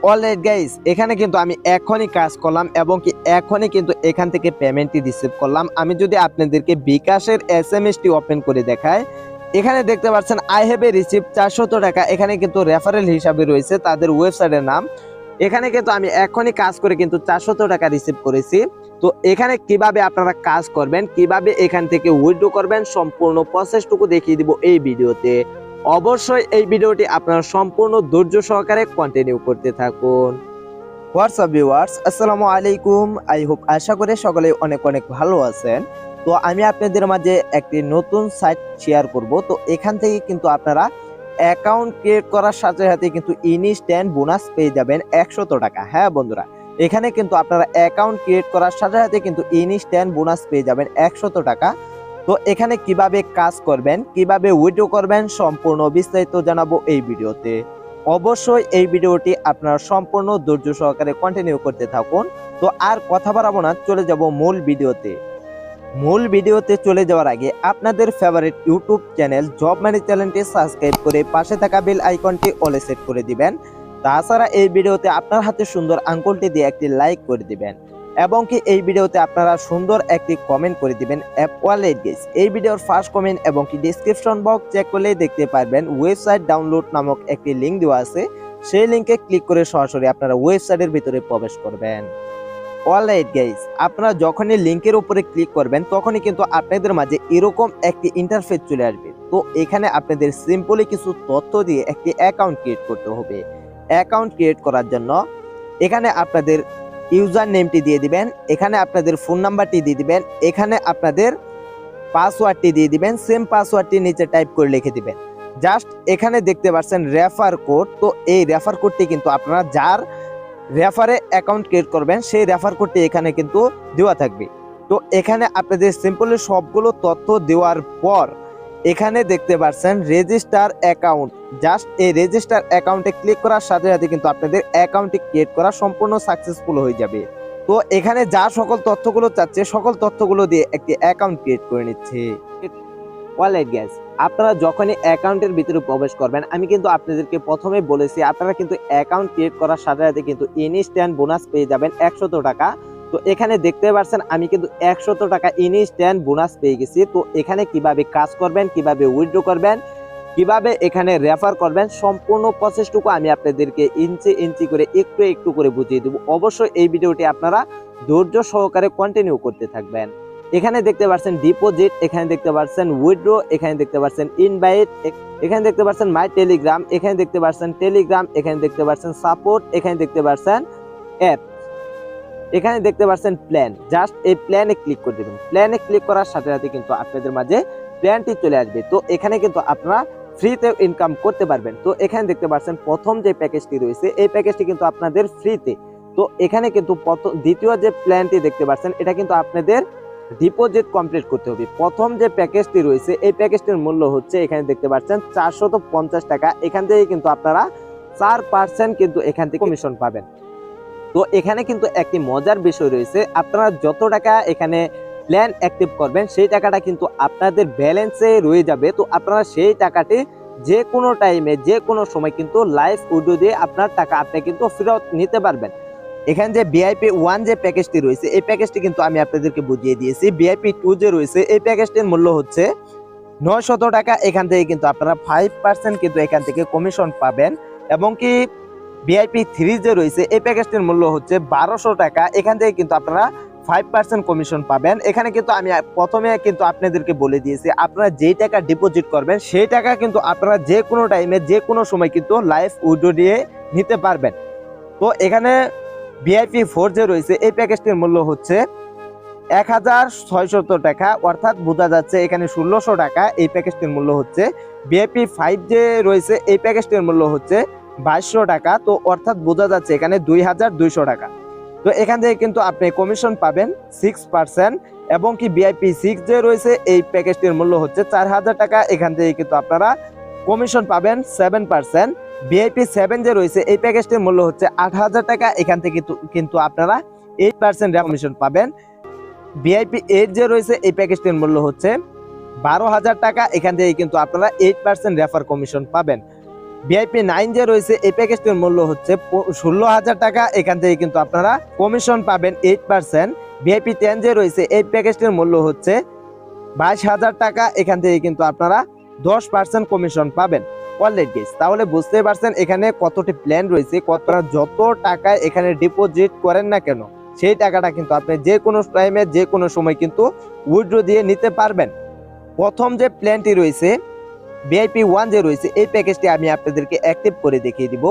Alright guys, এখানে কিন্তু আমি এখনই কাজ করলাম এবং কি এখনই কিন্তু এখান থেকে পেমেন্টটি রিসিভ করলাম। আমি যদি আপনাদেরকে বিকাশের এসএমএসটি ওপেন করে দেখাই, এখানে দেখতে পাচ্ছেন আই হ্যাভ এ রিসিভ 400 টাকা। এখানে কিন্তু রেফারেল হিসাবে রয়েছে তাদের ওয়েবসাইটের নাম। এখানে কিন্তু আমি এখনই কাজ করে কিন্তু 400 টাকা রিসিভ করেছি। তো এখানে কিভাবে আপনারা কাজ করবেন, কিভাবে এখান থেকে উইথড্র করবেন, সম্পূর্ণ প্রসেসটুকু দেখিয়ে দিব এই ভিডিওতে। অবশ্যই এই ভিডিওটি আপনারা সম্পূর্ণ ধৈর্য সহকারে কন্টিনিউ করতে থাকুন। হোয়াটসঅ্যাপ ভিউয়ার্স, আসসালামু আলাইকুম। আই হোপ আশা করি সকলে অনেক অনেক ভালো আছেন। তো আমি আপনাদের মাঝে একটি নতুন সাইট শেয়ার করব। তো এখান থেকে কিন্তু আপনারা অ্যাকাউন্ট ক্রিয়েট করার সাথে সাথে কিন্তু ইনস্ট্যান্ট বোনাস পেয়ে যাবেন 100 টাকা। হ্যাঁ বন্ধুরা, এখানে কিন্তু আপনারা অ্যাকাউন্ট ক্রিয়েট করার সাথে সাথে কিন্তু ইনস্ট্যান্ট বোনাস পেয়ে যাবেন 100 টাকা। তো এখানে কিভাবে কাজ করবেন, কিভাবে উইথড্র করবেন, সম্পূর্ণ বিস্তারিত জানাবো এই ভিডিওতে। অবশ্যই এই ভিডিওটি আপনারা সম্পূর্ণ ধৈর্য সহকারে কন্টিনিউ করতে থাকুন। তো আর কথা বাড়াবো না, চলে যাব মূল ভিডিওতে। মূল ভিডিওতে চলে যাওয়ার আগে আপনাদের ফেভারিট ইউটিউব চ্যানেল জব মানি চ্যানেলটি সাবস্ক্রাইব করে পাশে থাকা বেল আইকনটি অলে সেট করে দিবেন। তাছাড়া এই ভিডিওতে আপনার হাতে সুন্দর আঙ্গুলটি দিয়ে একটি লাইক করে দিবেন এবং কি এই ভিডিওতে আপনারা সুন্দর একটি কমেন্ট করে দিবেন। অলরাইট গাইস, এই ভিডিওর ফার্স্ট কমেন্ট এবং কি ডেসক্রিপশন বক্স চেক করলেই দেখতে পারবেন ওয়েবসাইট ডাউনলোড নামক একটি লিংক দেওয়া আছে। সেই লিংকে ক্লিক করে সরাসরি আপনারা ওয়েবসাইটের ভিতরে প্রবেশ করবেন। অলরাইট গাইস, আপনারা যখনই লিংকের উপরে ক্লিক করবেন তখনই কিন্তু আপনাদের মাঝে এরকম একটি ইন্টারফেস চলে আসবে। তো এখানে আপনাদের সিম্পলি কিছু তথ্য দিয়ে একটি অ্যাকাউন্ট ক্রিয়েট করতে হবে। অ্যাকাউন্ট ক্রিয়েট করার জন্য এখানে আপনাদের ইউজার নেমটি দিয়ে দিবেন, এখানে আপনাদের ফোন নাম্বারটি দিয়ে দিবেন, এখানে আপনাদের পাসওয়ার্ডটি দিয়ে দিবেন। সেম পাসওয়ার্ডটি নিচে টাইপ করে লিখে দিবেন। জাস্ট এখানে দেখতে পাচ্ছেন রেফার কোড। তো এই রেফার কোডটি কিন্তু আপনারা যার রেফারে অ্যাকাউন্ট ক্রিয়েট করবেন সেই রেফার কোডটি এখানে কিন্তু দেওয়া থাকবে। তো এখানে আপনাদের সিম্পলি সবগুলো তথ্য দেওয়ার পর এখানে দেখতে পাচ্ছেন রেজিস্টার অ্যাকাউন্ট। জাস্ট এই রেজিস্টার অ্যাকাউন্টে ক্লিক করার সাথে সাথে কিন্তু আপনাদের অ্যাকাউন্টটি ক্রিয়েট করা সম্পূর্ণ সাকসেসফুল হয়ে যাবে। তো এখানে যা সকল তথ্যগুলো চাচ্ছে সকল তথ্যগুলো দিয়ে একটি অ্যাকাউন্ট ক্রিয়েট করে নিচ্ছে। অলরাইট গাইস, আপনারা যখনই অ্যাকাউন্টের ভিতরে প্রবেশ করবেন, আমি কিন্তু আপনাদেরকে প্রথমে বলেছি আপনারা কিন্তু অ্যাকাউন্ট ক্রিয়েট করার সাথে সাথে কিন্তু ইনস্ট্যান্ট বোনাস পেয়ে যাবেন 100 টাকা। তো এখানে দেখতে পাচ্ছেন আমি কিন্তু 100 টাকা ইনস্ট্যান্ট বোনাস পেয়ে গেছি। তো এখানে কিভাবে কাজ করবেন, কিভাবে উইথড্র করবেন, কিভাবে এখানে রেফার করবেন, সম্পূর্ণ প্রসেসটুকু আমি আপনাদেরকে ইঞ্চি ইঞ্চি করে একটু একটু করে বুঝিয়ে দেব। অবশ্যই এই ভিডিওটি আপনারা ধৈর্য সহকারে কন্টিনিউ করতে থাকবেন। এখানে দেখতে পাচ্ছেন ডিপোজিট, এখানে দেখতে পাচ্ছেন উইথড্র, এখানে দেখতে পাচ্ছেন ইনভাইট, এখানে দেখতে পাচ্ছেন মাই টেলিগ্রাম, এখানে দেখতে পাচ্ছেন টেলিগ্রাম, এখানে দেখতে পাচ্ছেন সাপোর্ট, এখানে দেখতে পাচ্ছেন অ্যাপ, এখানে দেখতে পাচ্ছেন প্ল্যান। জাস্ট এই প্ল্যানে ক্লিক করে দেবেন। প্ল্যানে ক্লিক করার সাথে সাথে কিন্তু আপনাদের মাঝে প্ল্যানটি চলে আসবে। তো এখানে কিন্তু আপনারা ফ্রিতে ইনকাম করতে পারবেন। তো এখানে দেখতে পাচ্ছেন প্রথম যে প্যাকেজটি রয়েছে এই প্যাকেজটি কিন্তু আপনাদের ফ্রিতে। তো এখানে কিন্তু দ্বিতীয় যে প্ল্যানটি দেখতে পাচ্ছেন এটা কিন্তু আপনাদের ডিপোজিট কমপ্লিট করতে হবে। প্রথম যে প্যাকেজটি রয়েছে এই প্যাকেজটির মূল্য হচ্ছে এখানে দেখতে পাচ্ছেন 450 টাকা। এখান থেকে কিন্তু আপনারা 4% কিন্তু এখান থেকে কমিশন পাবেন। তো এখানে কিন্তু একটি মজার বিষয় রয়েছে, আপনারা যত টাকা এখানে প্ল্যান অ্যাক্টিভ করবেন সেই টাকাটা কিন্তু আপনাদের ব্যালেন্সে রয়ে যাবে। তো আপনারা সেই টাকাটি যে কোনো টাইমে যে কোনো সময় কিন্তু লাইভ উইথড্র দিয়ে আপনার টাকা আপনি কিন্তু ফেরত নিতে পারবেন। এখানে যে ভিআইপি 1 যে প্যাকেজটি রয়েছে এই প্যাকেজটি কিন্তু আমি আপনাদেরকে বুঝিয়ে দিয়েছি। ভিআইপি 2 যে রয়েছে এই প্যাকেজটির মূল্য হচ্ছে 900 টাকা। এখান থেকে কিন্তু আপনারা 5% কিন্তু এখান থেকে কমিশন পাবেন এবং কি ভিআইপি 3 যে রয়েছে এই প্যাকেজটির মূল্য হচ্ছে 1200 টাকা। এখান থেকে কিন্তু আপনারা 5% কমিশন পাবেন। এখানে কিন্তু আমি প্রথমে কিন্তু আপনাদেরকে বলে দিয়েছি আপনারা যেই টাকা ডিপোজিট করবেন সেই টাকা কিন্তু আপনারা যে কোনো টাইমে যে কোনো সময় কিন্তু লাইভ উইথড্র দিয়ে নিতে পারবেন। তো এখানে ভিআইপি 4 যে রয়েছে এই প্যাকেজটির মূল্য হচ্ছে 1600 টাকা, অর্থাৎ বোঝা যাচ্ছে এখানে 1600 টাকা এই প্যাকেজটির মূল্য হচ্ছে। ভিআইপি 5 যে রয়েছে এই প্যাকেজটির মূল্য হচ্ছে 2200 টাকা। তো অর্থাৎ বোঝা যাচ্ছে এখানে 2200 টাকা। তো এখান থেকে কিন্তু আপনি কমিশন পাবেন 6% এবং কি ভিআইপি 6 যে রয়েছে এই প্যাকেজটির মূল্য হচ্ছে 4000 টাকা। এখান থেকে কিন্তু আপনারা কমিশন পাবেন 7%। ভিআইপি 7 যে রয়েছে এই প্যাকেজটির মূল্য হচ্ছে 8000 টাকা। এখান থেকে কিন্তু আপনারা 8% কমিশন পাবেন। ভিআইপি 8 যে রয়েছে এই প্যাকেজটির মূল্য হচ্ছে 12000 টাকা। এখান থেকে কিন্তু আপনারা 8% রেফার কমিশন পাবেন। ভিআইপি 9 যে রয়েছে এই প্যাকেজটির মূল্য হচ্ছে 16,000 টাকা। এখান থেকে কিন্তু আপনারা কমিশন পাবেন 8%। ভিআইপি 10 যে রয়েছে এই প্যাকেজটির মূল্য হচ্ছে 22,000 টাকা। এখান থেকে কিন্তু আপনারা 10% কমিশন পাবেন। অলরেডি গাইস, তাহলে বুঝতে পারছেন এখানে কতটি প্ল্যান রয়েছে। কতটা যত টাকা এখানে ডিপোজিট করেন না কেন সেই টাকাটা কিন্তু আপনি যে কোনো টাইমে যে কোনো সময় কিন্তু উইথড্র দিয়ে নিতে পারবেন। প্রথম যে প্ল্যানটি রয়েছে ভিআইপি 1 যে রয়েছে এই প্যাকেজটি আমি আপনাদেরকে অ্যাক্টিভ করে দেখিয়ে দিব,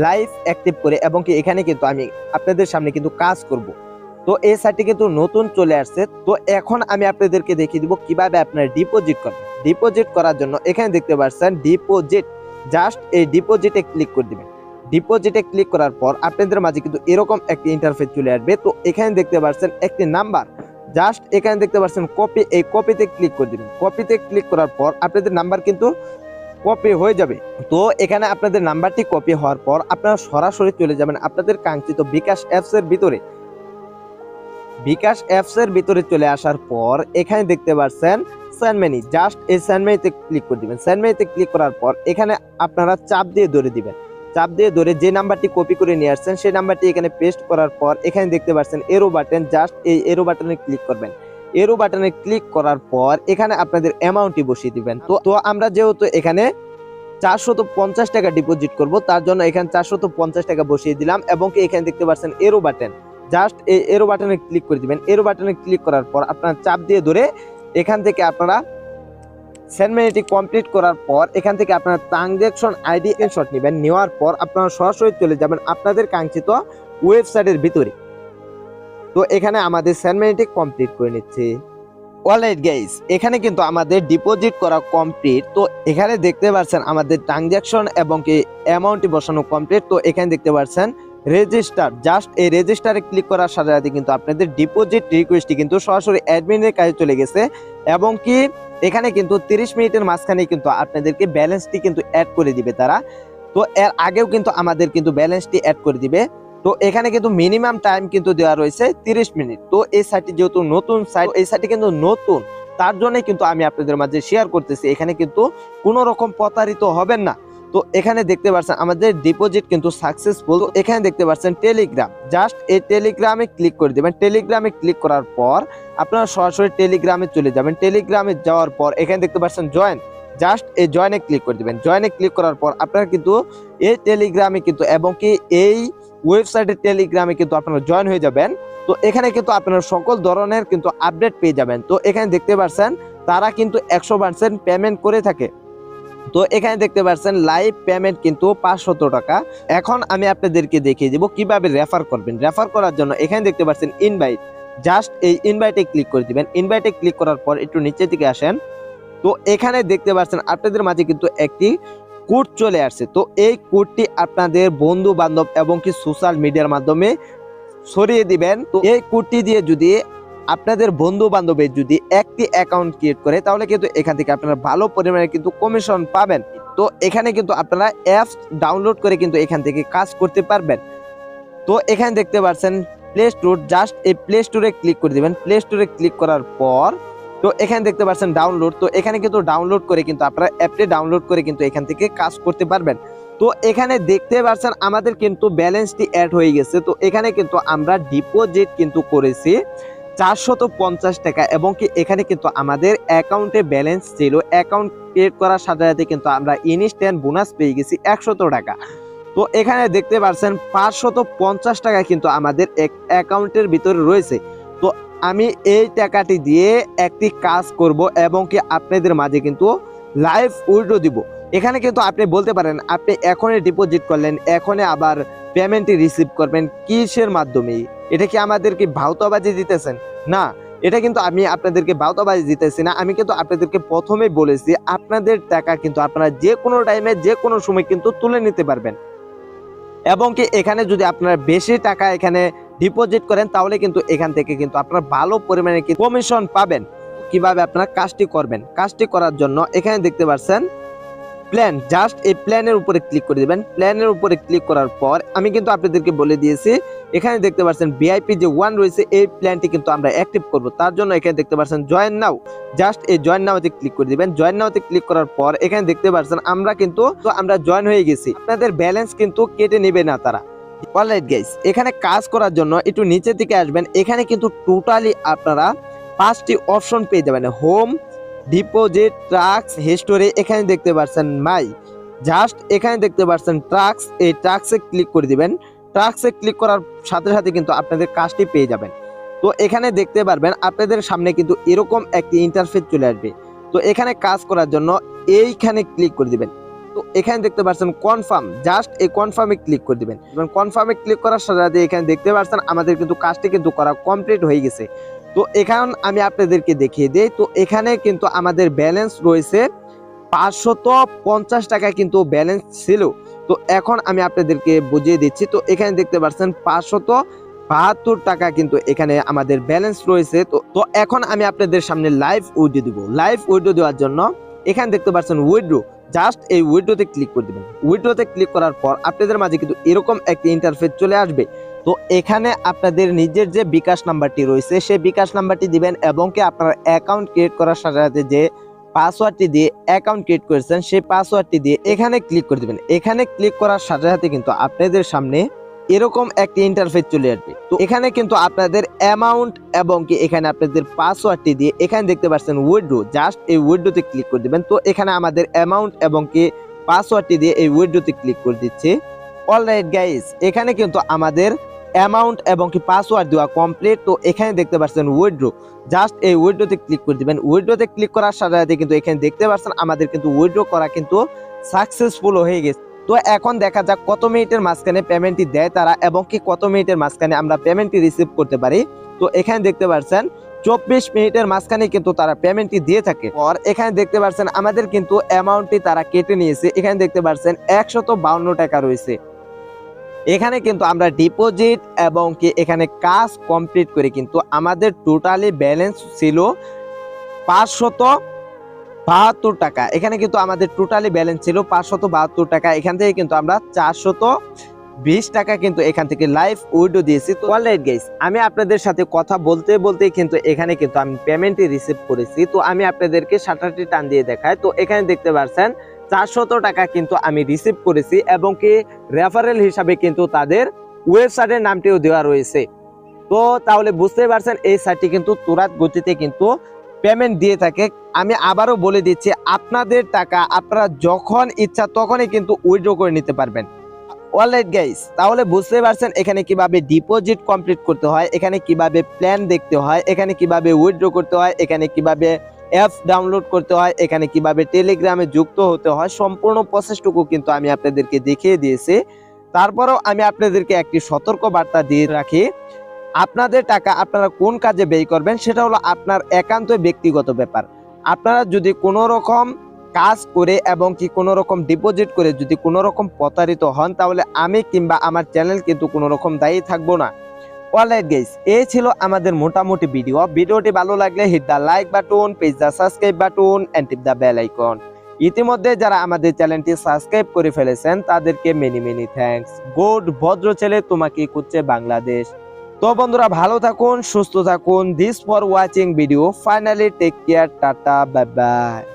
লাইভ অ্যাক্টিভ করে, এবং কি এখানে কিন্তু আমি আপনাদের সামনে কিন্তু কাজ করব। তো এই সাইটটি কিন্তু নতুন চলে আসছে। তো এখন আমি আপনাদেরকে দেখিয়ে দিব কিভাবে আপনারা ডিপোজিট করবেন। ডিপোজিট করার জন্য এখানে দেখতে পাচ্ছেন ডিপোজিট, জাস্ট এই ডিপোজিটে ক্লিক করে দিবেন। ডিপোজিটে ক্লিক করার পর আপনাদের মাঝে কিন্তু এরকম একটি ইন্টারফেস চলে আসবে। তো এখানে দেখতে পাচ্ছেন একটি নাম্বার, জাস্ট এখানে দেখতে পাচ্ছেন কপি, এই কপিতে ক্লিক করে দিবেন। কপিতে ক্লিক করার পর আপনাদের নাম্বার কিন্তু কপি হয়ে যাবে। তো এখানে আপনাদের নাম্বারটি কপি হওয়ার পর আপনারা সরাসরি চলে যাবেন আপনাদের কাঙ্ক্ষিত বিকাশ অ্যাপস এর ভিতরে। বিকাশ অ্যাপস এর ভিতরে চলে আসার পর এখানে দেখতে পাচ্ছেন সেন্ড মানি, জাস্ট এই সেন্ড মানিতে ক্লিক করে দিবেন। সেন্ড মানিতে ক্লিক করার পর এখানে আপনারা চাপ দিয়ে ধরে দিবেন। চাপ দিয়ে ধরে যে নাম্বারটি কপি করে নিয়ে আসছেন সেই নাম্বারটি এখানে পেস্ট করার পর এখানে দেখতে পাচ্ছেন এরো বাটন, জাস্ট এই এরো বাটনে ক্লিক করবেন। এরো বাটনে ক্লিক করার পর এখানে আপনাদের অ্যামাউন্টটি বসিয়ে দিবেন। তো আমরা যেহেতু এখানে 450 টাকা ডিপোজিট করব তার জন্য এখানে 450 টাকা বসিয়ে দিলাম, এবং কি এখানে দেখতে পাচ্ছেন এরো বাটন, জাস্ট এই এরো বাটনে ক্লিক করে দিবেন। এরো বাটনে ক্লিক করার পর আপনারা চাপ দিয়ে ধরে এখান থেকে আপনারা সেন্ড মানিটি কমপ্লিট করার পর এখান থেকে আপনারা ট্রানজ্যাকশন আইডি স্ক্রিনশট নেবেন। নেওয়ার পর আপনারা সরাসরি চলে যাবেন আপনাদের কাঙ্ক্ষিত ওয়েবসাইটের ভিতরে। তো এখানে আমাদের সেন্ড মানিটি কমপ্লিট করে নিচ্ছি। অলরাইট গাইস, এখানে কিন্তু আমাদের ডিপোজিট করা কমপ্লিট। তো এখানে দেখতে পাচ্ছেন আমাদের ট্রানজ্যাকশন এবং কি অ্যামাউন্টটি বসানো কমপ্লিট। তো এখানে দেখতে পাচ্ছেন রেজিস্টার, জাস্ট এই রেজিস্টারে ক্লিক করার সাথে সাথে কিন্তু আপনাদের ডিপোজিট রিকোয়েস্টটি কিন্তু সরাসরি অ্যাডমিনের কাছে চলে গেছে, এবং কি এখানে কিন্তু 30 মিনিটের মাঝখানে কিন্তু আপনাদেরকে ব্যালেন্সটি কিন্তু অ্যাড করে দিবে তারা। তো এর আগেও কিন্তু আমাদের কিন্তু ব্যালেন্সটি অ্যাড করে দিবে। তো এখানে কিন্তু মিনিমাম টাইম কিন্তু দেওয়া রয়েছে 30 মিনিট। তো এই সাইটটি যেহেতু নতুন সাইট, এই সাইটটি কিন্তু নতুন, তার জন্য কিন্তু আমি আপনাদের মাঝে শেয়ার করতেছি। এখানে কিন্তু কোনো রকম প্রতারিত হবেন না। তো এখানে দেখতে পাচ্ছেন আমাদের ডিপোজিট কিন্তু সাকসেসফুল। এখানে দেখতে পাচ্ছেন টেলিগ্রাম, জাস্ট এই টেলিগ্রামে ক্লিক করে দেবেন। টেলিগ্রামে ক্লিক করার পর আপনারা সরাসরি টেলিগ্রামে চলে যাবেন। টেলিগ্রামে যাওয়ার পর এখানে দেখতে পাচ্ছেন জয়েন, জাস্ট এই জয়েনে ক্লিক করে দেবেন। জয়েনে ক্লিক করার পর আপনারা কিন্তু এই টেলিগ্রামে কিন্তু এবং কি এই ওয়েবসাইটের টেলিগ্রামে কিন্তু আপনারা জয়েন হয়ে যাবেন। তো এখানে কিন্তু আপনারা সকল ধরনের কিন্তু আপডেট পেয়ে যাবেন। তো এখানে দেখতে পাচ্ছেন তারা কিন্তু 100% পেমেন্ট করে থাকে। তো এখানে দেখতে পাচ্ছেন লাইভ পেমেন্ট কিন্তু 500 টাকা। এখন আমি আপনাদেরকে দেখিয়ে দিব কিভাবে রেফার করবেন। রেফার করার জন্য এখানে দেখতে পাচ্ছেন ইনভাইট, জাস্ট এই ইনভাইটে ক্লিক করে দিবেন। ইনভাইটে ক্লিক করার পর একটু নিচের দিকে আসেন। তো এখানে দেখতে পাচ্ছেন আপনাদের মাঝে কিন্তু একটি কোড চলে আসছে। তো এই কোডটি আপনাদের বন্ধু বান্ধব এবং কি সোশ্যাল মিডিয়ার মাধ্যমে ছড়িয়ে দিবেন। তো এই কোডটি দিয়ে যদি আপনাদের বন্ধু বান্ধবের যদি একটি অ্যাকাউন্ট ক্রিয়েট করে তাহলে কিন্তু এখান থেকে আপনারা ভালো পরিমাণে কিন্তু কমিশন পাবেন। তো এখানে কিন্তু আপনারা অ্যাপস ডাউনলোড করে কিন্তু এখান থেকে কাজ করতে পারবেন। তো এখানে দেখতে পাচ্ছেন প্লে স্টোর, জাস্ট এই প্লে স্টোরে ক্লিক করে দিবেন। প্লে স্টোরে ক্লিক করার পর তো এখানে দেখতে পাচ্ছেন ডাউনলোড। তো এখানে কিন্তু ডাউনলোড করে কিন্তু আপনারা অ্যাপটি ডাউনলোড করে কিন্তু এখান থেকে কাজ করতে পারবেন। তো এখানে দেখতে পাচ্ছেন আমাদের কিন্তু ব্যালেন্সটি অ্যাড হয়ে গেছে। তো এখানে কিন্তু আমরা ডিপোজিট কিন্তু করেছি 450 টাকা, এবং কি এখানে কিন্তু আমাদের অ্যাকাউন্টে ব্যালেন্স ছিল। অ্যাকাউন্ট ক্রিয়েট করার সাথে সাথে কিন্তু আমরা ইনস্ট্যান্ট বোনাস পেয়ে গেছি 100 টাকা। তো এখানে দেখতে পাচ্ছেন 550 টাকা কিন্তু আমাদের অ্যাকাউন্টের ভিতরে রয়েছে। তো আমি এই টাকাটি দিয়ে একটি কাজ করব এবং কি আপনাদের মাঝে কিন্তু লাইভ উইথড্র দিব। এখানে কিন্তু আপনি বলতে পারেন আপনি এখনই ডিপোজিট করলেন, এখনই আবার পেমেন্টটি রিসিভ করবেন কিসের মাধ্যমে? এটা কি আমাদেরকে ভাউতাবাজি দিতেছেন? না, এটা কিন্তু আমি আপনাদেরকে ভাউতাবাজি দিতেছি না। আমি কিন্তু আপনাদেরকে প্রথমেই বলেছি আপনাদের টাকা কিন্তু আপনারা যে কোনো টাইমে যে কোনো সময় কিন্তু তুলে নিতে পারবেন, এবং কি এখানে যদি আপনারা বেশি টাকা এখানে ডিপোজিট করেন তাহলে কিন্তু এখান থেকে কিন্তু আপনারা ভালো পরিমাণে কমিশন পাবেন। কিভাবে আপনারা কাজটি করবেন? কাজটি করার জন্য এখানে দেখতে পাচ্ছেন প্ল্যান, জাস্ট এই প্ল্যানের উপরে ক্লিক করে দিবেন। প্ল্যানের উপরে ক্লিক করার পর আমি কিন্তু আপনাদেরকে বলে দিয়েছি এখানে দেখতে পাচ্ছেন ভিআইপি যে 1 রয়েছে এই প্ল্যানটি কিন্তু আমরা অ্যাক্টিভ করব। তার জন্য এখানে দেখতে পাচ্ছেন জয়েন নাও, জাস্ট এই জয়েন নাওতে ক্লিক করে দিবেন। জয়েন নাওতে ক্লিক করার পর এখানে দেখতে পাচ্ছেন আমরা জয়েন হয়ে গেছি। আপনাদের ব্যালেন্স কিন্তু কেটে নেবে না তারা। অলরাইট গাইস, এখানে কাজ করার জন্য একটু নিচের দিকে আসবেন। এখানে কিন্তু টোটালি আপনারা 5টি অপশন পেয়ে যাবেন। হোম, ডিপোজিট, ট্রাক্স, হিস্টোরি, এখানে দেখতে পাচ্ছেন মাই। জাস্ট এখানে দেখতে পাচ্ছেন ট্রাক্স, এই ট্রাক্সে ক্লিক করে দিবেন। ট্রাক্সে ক্লিক করার সাথে সাথে কিন্তু আপনাদের কাজটি পেয়ে যাবেন। তো এখানে দেখতে পারবেন আপনাদের সামনে কিন্তু এরকম একটি ইন্টারফেস চলে আসবে। তো এখানে কাজ করার জন্য এইখানে ক্লিক করে দিবেন। তো এখানে দেখতে পাচ্ছেন কনফার্ম, জাস্ট এই কনফার্মে ক্লিক করে দিবেন। এবং কনফার্মে ক্লিক করার সাথে সাথে এখানে দেখতে পাচ্ছেন আমাদের কিন্তু কাজটি কিন্তু করা কমপ্লিট হয়ে গেছে। তো এখন আমি আপনাদেরকে দেখিয়ে দিই। তো এখানে কিন্তু আমাদের ব্যালেন্স রয়েছে 550 টাকা কিন্তু ব্যালেন্স ছিল। তো এখন আমি আপনাদেরকে বুঝিয়ে দিচ্ছি। তো এখানে দেখতে পাচ্ছেন 572 টাকা কিন্তু এখানে আমাদের ব্যালেন্স রয়েছে। তো এখন আমি আপনাদের সামনে লাইভ উইড্রো দিব। লাইভ উইড্রো দেওয়ার জন্য এখানে দেখতে পাচ্ছেন উইড্রো, জাস্ট এই উইড্রোতে ক্লিক করে দিবেন। উইড্রোতে ক্লিক করার পর আপনাদের মাঝে কিন্তু এরকম একটি ইন্টারফেস চলে আসবে। তো এখানে আপনাদের নিজের যে বিকাশ নাম্বারটি রয়েছে সেই বিকাশ নাম্বারটি দিবেন এবং কি আপনার অ্যাকাউন্ট ক্রিয়েট করার সাথে সাথে যে পাসওয়ার্ডটি দিয়ে অ্যাকাউন্ট ক্রিয়েট করেছেন সেই পাসওয়ার্ডটি দিয়ে এখানে ক্লিক করে দিবেন। এখানে ক্লিক করার সাথে সাথে কিন্তু আপনাদের সামনে এরকম একটি ইন্টারফেস চলে আসবে। তো এখানে কিন্তু আপনাদের অ্যামাউন্ট এবং কি এখানে আপনাদের পাসওয়ার্ডটি দিয়ে এখানে দেখতে পাচ্ছেন উইথড্র, জাস্ট এই উইথড্রতে ক্লিক করে দিবেন। তো এখানে আমাদের অ্যামাউন্ট এবং কি পাসওয়ার্ডটি দিয়ে এই উইথড্রতে ক্লিক করে দিচ্ছি। অলরাইট গাইস, এখানে কিন্তু আমাদের অ্যামাউন্ট এবং কি পাসওয়ার্ড দেওয়া কমপ্লিট। তো এখানে দেখতে পাচ্ছেন উইথড্র, জাস্ট এই উইথড্রতে ক্লিক করে দিবেন। উইথড্রতে ক্লিক করার সাথে সাথে কিন্তু এখানে দেখতে পাচ্ছেন আমাদের কিন্তু উইথড্র করা কিন্তু সাকসেসফুল হয়ে গেছে। তো এখন দেখা যাক কত মিনিটের মাঝখানে পেমেন্টটি দেয় তারা এবং কি কত মিনিটের মাঝখানে আমরা পেমেন্টটি রিসিভ করতে পারি। তো এখানে দেখতে পাচ্ছেন 24 মিনিটের মাঝখানে কিন্তু তারা পেমেন্টটি দিয়ে থাকে। আর এখানে দেখতে পাচ্ছেন আমাদের কিন্তু অ্যামাউন্টটি তারা কেটে নিয়েছে। এখানে দেখতে পাচ্ছেন 152 টাকা রয়েছে। এখানে কিন্তু আমরা ডিপোজিট এবং কি এখানে কাজ কমপ্লিট করে কিন্তু আমাদের টোটালি ব্যালেন্স ছিল 572 টাকা। এখানে কিন্তু আমাদের টোটালি ব্যালেন্স ছিল 572 টাকা। এখান থেকে কিন্তু আমরা 420 টাকা কিন্তু এখান থেকে লাইভ উইথড্র দিয়েছি। তো অলরাইট গাইস, আমি আপনাদের সাথে কথা বলতে বলতে কিন্তু এখানে কিন্তু আমি পেমেন্টটি রিসিভ করেছি। তো আমি আপনাদেরকে শাটারটি টান দিয়ে দেখাই। তো এখানে দেখতে পাচ্ছেন 400 টাকা কিন্তু আমি রিসিভ করেছি এবং কি রেফারেল হিসাবে কিন্তু তাদের ওয়েবসাইটের নামটিও দেওয়া রয়েছে। তো তাহলে বুঝতে পারছেন এই সাইটটি কিন্তু তুরাত গতিতে কিন্তু পেমেন্ট দিয়ে থাকে। আমি আবারও বলে দিচ্ছি, আপনাদের টাকা আপনারা যখন ইচ্ছা তখনই কিন্তু উইথড্র করে নিতে পারবেন। অলরাইট গাইস, তাহলে বুঝতে পারছেন এখানে কিভাবে ডিপোজিট কমপ্লিট করতে হয়, এখানে কিভাবে প্ল্যান দেখতে হয়, এখানে কিভাবে উইথড্র করতে হয়, এখানে কিভাবে অ্যাপ ডাউনলোড করতে হয়, এখানে কিভাবে টেলিগ্রামে যুক্ত হতে হয়, সম্পূর্ণ প্রসেসটুকু কিন্তু আমি আপনাদেরকে দেখিয়ে দিয়েছি। তারপরেও আমি আপনাদেরকে একটি সতর্ক বার্তা দিয়ে রাখি, আপনাদের টাকা আপনারা কোন কাজে ব্যয় করবেন সেটা হলো আপনার একান্ত ব্যক্তিগত ব্যাপার। আপনারা যদি কোনো রকম কাজ করে এবং কি কোনো রকম ডিপোজিট করে যদি কোনো রকম প্রতারিত হন তাহলে আমি কিংবা আমার চ্যানেল কিন্তু কোনো রকম দায়ী থাকবো না। অলরাইট গাইস, এই ছিল আমাদের মোটামুটি ভিডিওটি ভালো লাগলে hit the like button, page the subscribe button and tip the bell icon. ইতিমধ্যে যারা আমাদের চ্যানেলটি সাবস্ক্রাইব করে ফেলেছেন তাদেরকে মেনি মেনি থ্যাঙ্কস। গুড ভদ্র ছেলে তোমাকে খুঁজছে বাংলাদেশ। তো বন্ধুরা ভালো থাকুন, সুস্থ থাকুন। This for watching video, finally take care, tata, bye by.